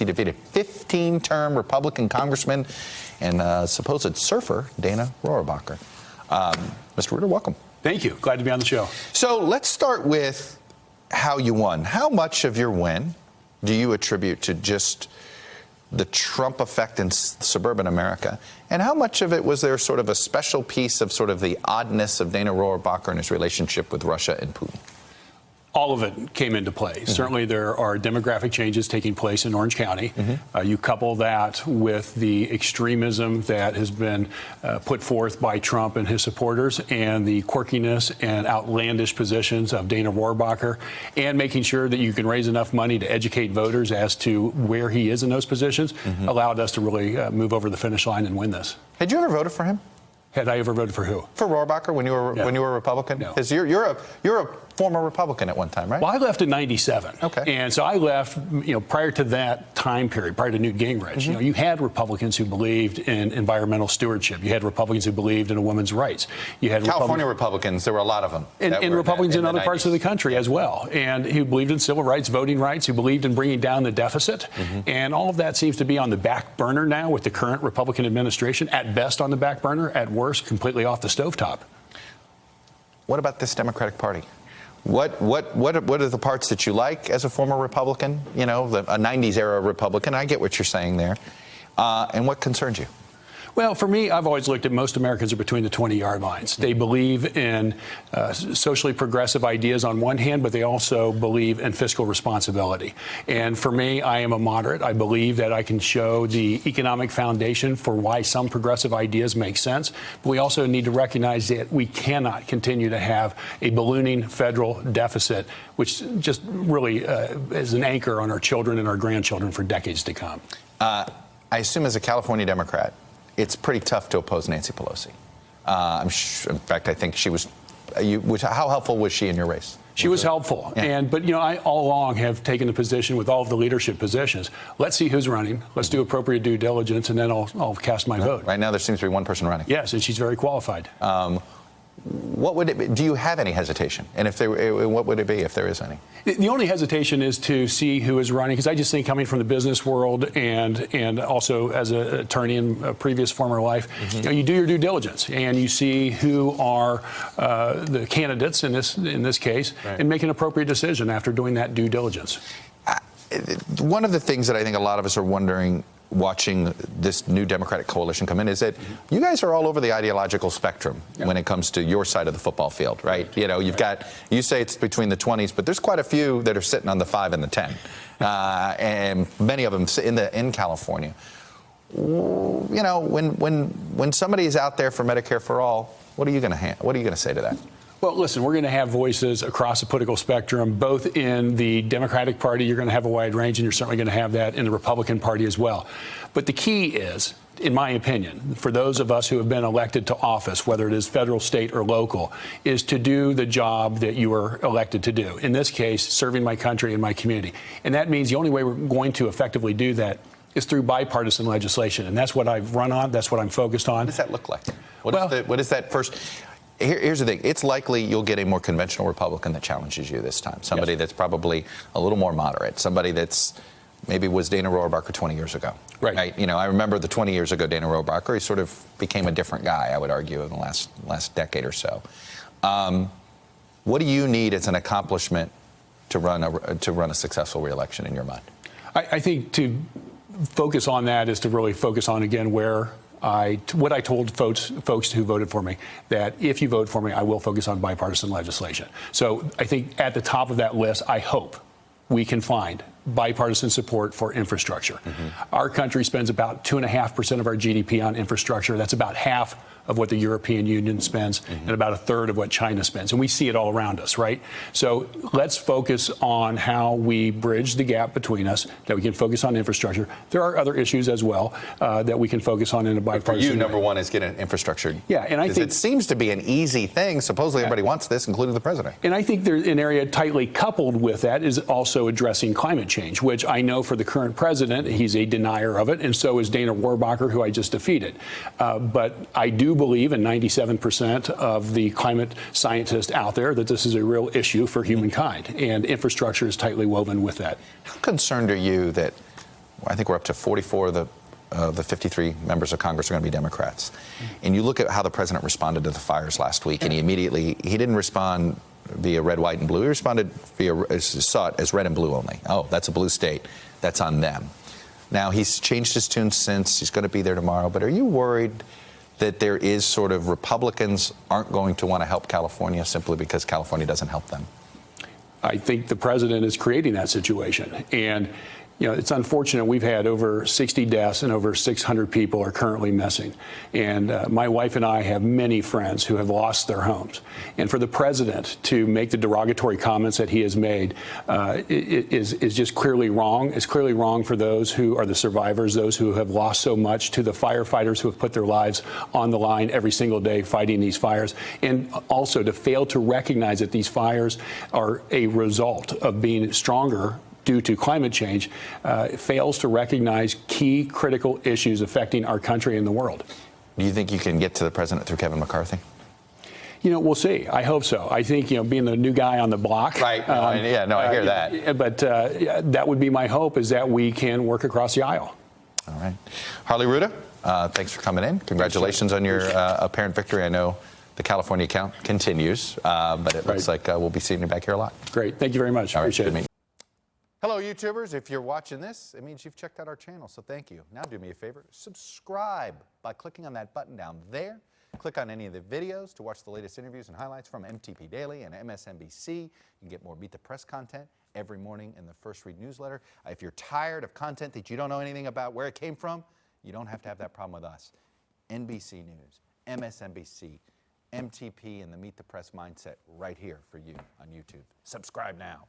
He defeated 15-term Republican congressman and supposed surfer Dana Rohrabacher. Mr. Ruder, welcome. Thank you. Glad to be on the show. So let's start with how you won. How much of your win do you attribute to just the Trump effect in suburban America? And how much of it was there sort of a special piece of sort of the oddness of Dana Rohrabacher and his relationship with Russia and Putin? All of it came into play. Certainly there are demographic changes taking place in Orange County. You couple that with the extremism that has been put forth by Trump and his supporters, and the quirkiness and outlandish positions of Dana Rohrabacher, and making sure that you can raise enough money to educate voters as to where he is in those positions, allowed us to really move over the finish line and win this. Had you ever voted for him? Had I ever voted for who? For Rohrabacher when you were when you were a Republican? No. Because you're a former Republican at one time, right? Well, I left in '97. Okay. And so I left, prior to that time period, prior to Newt Gingrich. You had Republicans who believed in environmental stewardship. You had Republicans who believed in a women's rights. You had California Republicans, there were a lot of them. And Republicans in other parts of the country as well. And who believed in civil rights, voting rights, who believed in bringing down the deficit. And all of that seems to be on the back burner now with the current Republican administration. At best on the back burner, at worst completely off the stovetop. What about this Democratic Party? What are the parts that you like as a former Republican? You know, a 90s era Republican. I get what you're saying there. And what concerns you? Well, for me, I've always looked at most Americans are between the 20-yard lines. They believe in socially progressive ideas on one hand, but they also believe in fiscal responsibility. And for me, I am a moderate. I believe that I can show the economic foundation for why some progressive ideas make sense. But we also need to recognize that we cannot continue to have a ballooning federal deficit, which just really is an anchor on our children and our grandchildren for decades to come. I assume as a California Democrat, it's pretty tough to oppose Nancy Pelosi. In fact, I think she was. How helpful was she in your race? She was helpful. Yeah. But I all along have taken the position with all of the leadership positions. Let's see who's running. Let's do appropriate due diligence, and then I'll cast my vote. Right now, there seems to be one person running. Yes, and she's very qualified. What would it be? Do you have any hesitation? And if there, what would it be if there is any? The only hesitation is to see who is running, because I just think coming from the business world and also as an attorney in a previous former life, you do your due diligence and you see who are the candidates in this case, and make an appropriate decision after doing that due diligence. One of the things that I think a lot of us are wondering, watching this new Democratic coalition come in, is that you guys are all over the ideological spectrum when it comes to your side of the football field, right? You say it's between the 20s, but there's quite a few that are sitting on the 5 and the 10, and many of them in California. When somebody is out there for Medicare for all, what are you going to say to that? Well, listen, we're going to have voices across the political spectrum, both in the Democratic Party. You're going to have a wide range, and you're certainly going to have that in the Republican Party as well. But the key is, in my opinion, for those of us who have been elected to office, whether it is federal, state, or local, is to do the job that you were elected to do. In this case, serving my country and my community. And that means the only way we're going to effectively do that is through bipartisan legislation. And that's what I've run on. That's what I'm focused on. What does that look like? What is that first? Here's the thing. It's likely you'll get a more conventional Republican that challenges you this time. Somebody that's probably a little more moderate. Somebody that's maybe was Dana Rohrabacher 20 years ago. Right. I remember the 20 years ago Dana Rohrabacher. He sort of became a different guy, I would argue, in the last decade or so. What do you need as an accomplishment to run a successful reelection in your mind? I think to focus on that is to really focus on, again, what I told folks who voted for me, that if you vote for me, I will focus on bipartisan legislation. So I think at the top of that list, I hope we can find bipartisan support for infrastructure. Our country spends about 2.5% of our GDP on infrastructure. That's about half of what the European Union spends and about a third of what China spends. And we see it all around us, right? So let's focus on how we bridge the gap between us, that we can focus on infrastructure. There are other issues as well that we can focus on in a bipartisan way. For you, number one is getting infrastructure. Yeah, and I think it seems to be an easy thing. Supposedly everybody wants this, including the president. And I think there's an area tightly coupled with that is also addressing climate change, which I know for the current president, he's a denier of it, and so is Dana Rohrabacher, who I just defeated. But I do believe, and 97% of the climate scientists out there, that this is a real issue for humankind, and infrastructure is tightly woven with that. How concerned are you that I think we're up to 44 of the 53 members of Congress are going to be Democrats. And you look at how the president responded to the fires last week, and he didn't respond via red, white, and blue. He responded saw it as red and blue only. Oh, that's a blue state. That's on them. Now, he's changed his tune since. He's going to be there tomorrow. But are you worried that there is sort of Republicans aren't going to want to help California simply because California doesn't help them? I think the president is creating that situation. And it's unfortunate. We've had over 60 deaths and over 600 people are currently missing. And my wife and I have many friends who have lost their homes. And for the president to make the derogatory comments that he has made is just clearly wrong. It's clearly wrong for those who are the survivors, those who have lost so much, to the firefighters who have put their lives on the line every single day fighting these fires. And also to fail to recognize that these fires are a result of being stronger due to climate change, fails to recognize key critical issues affecting our country and the world. Do you think you can get to the president through Kevin McCarthy? We'll see. I hope so. I think, being the new guy on the block. Right. I hear that. But that would be my hope, is that we can work across the aisle. All right. Harley Rouda, thanks for coming in. Congratulations on your apparent victory. I know the California count continues, but it looks like we'll be seeing you back here a lot. Great. Thank you very much. Appreciate it. Hello, YouTubers. If you're watching this, it means you've checked out our channel, so thank you. Now do me a favor, subscribe by clicking on that button down there. Click on any of the videos to watch the latest interviews and highlights from MTP Daily and MSNBC. You can get more Meet the Press content every morning in the First Read newsletter. If you're tired of content that you don't know anything about where it came from, you don't have to have that problem with us. NBC News, MSNBC, MTP, and the Meet the Press mindset right here for you on YouTube. Subscribe now.